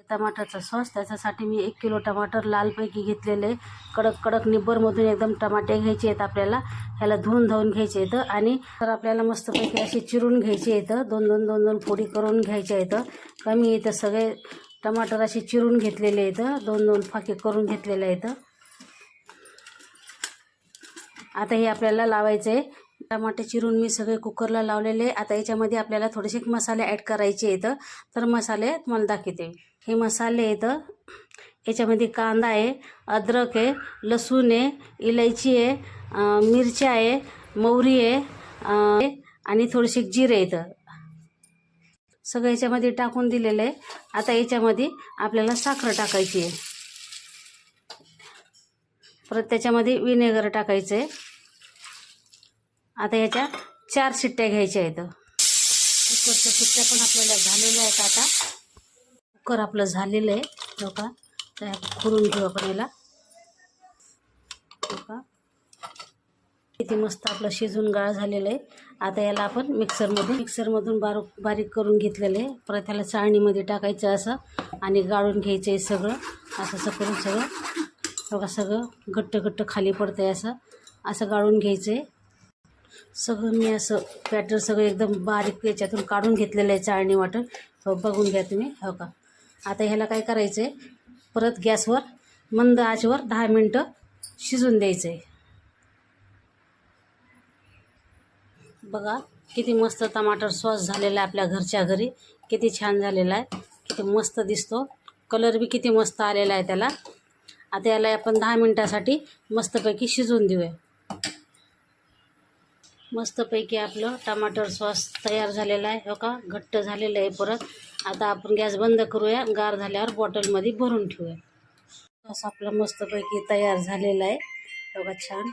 टमाटरचा sauce, त्याच्यासाठी मी 1 kilo टमाटर लालपैकी घेतलेले. कडक निब्बरमधून एकदम टमाटे घ्यायचे आहेत आपल्याला. ह्याला धुवून घ्यायचे आहेत आणि तर आपल्याला मस्तपैकी असे चिरून घ्यायचे आहेत. दोन फोडी करून घ्यायचे आहेत. कमी इथं सगळे टमाटर असे चिरून घेतलेले आहेत. 2 फाके करून घेतलेले आहेत. आता हे आपल्याला लावायचं आहे. टमाटे चिरून मी सगळे कुकरला लावलेले. आता याच्यामध्ये आपल्याला थोडेसे मसाले ॲड करायचे आहेत. तर मसाले तुम्हाला दाखवते. हे मसाले आहेत. याच्यामध्ये कांदा आहे, अद्रक आहे, लसूण आहे, इलायची आहे, मिरच्या आहे, मोहरी आहे आणि थोडेसे जिरे आहेत. सगळं याच्यामध्ये टाकून दिलेलं आहे. आता याच्यामध्ये आपल्याला साखर टाकायची आहे. परत त्याच्यामध्ये विनेगर टाकायचं आहे. आता याच्या 4 शिट्ट्या घ्यायच्या आहेत. कुकरच्या शिट्ट्या पण आपल्याला झालेल्या आहेत. आता कुकर आपलं झालेलं आहे. हो का, तर खोलून घेऊ आपण याला. हो का, किती मस्त आपलं शिजून गाळ झालेलं आहे. आता याला आपण मिक्सरमधून बारीक करून घेतलेलं आहे. परत त्याला चाळणीमध्ये टाकायचं असं आणि गाळून घ्यायचं आहे सगळं. असं करून सगळं बघा, सगळं घट्ट खाली पडतं आहे. असं गाळून घ्यायचं आहे सगळं. मी असं बॅटर सगळं एकदम बारीक याच्यातून काढून घेतलेलं आहे चाळणी वाटून. हो, बघून घ्या तुम्ही. हो का, आता ह्याला काय करायचं आहे, परत गॅसवर मंद आचेवर 10 मिनटं शिजून द्यायचं आहे. बघा किती मस्त टमाटर सॉस झालेला आहे आपल्या घरच्या घरी. किती छान झालेला आहे, किती मस्त दिसतो. कलर बी किती मस्त आलेला आहे त्याला. आता याला आपण 10 मिनटासाठी मस्तपैकी शिजवून देऊया. मस्तपैकी आपलं टमाटर सॉस तयार झालेला आहे. हो का, घट्ट झालेलं आहे. परत आता आपण गॅस बंद करूया. गार झाल्यावर बॉटलमध्ये भरून ठेवूया. सॉस आपलं मस्तपैकी तयार झालेला आहे. हो का, छान.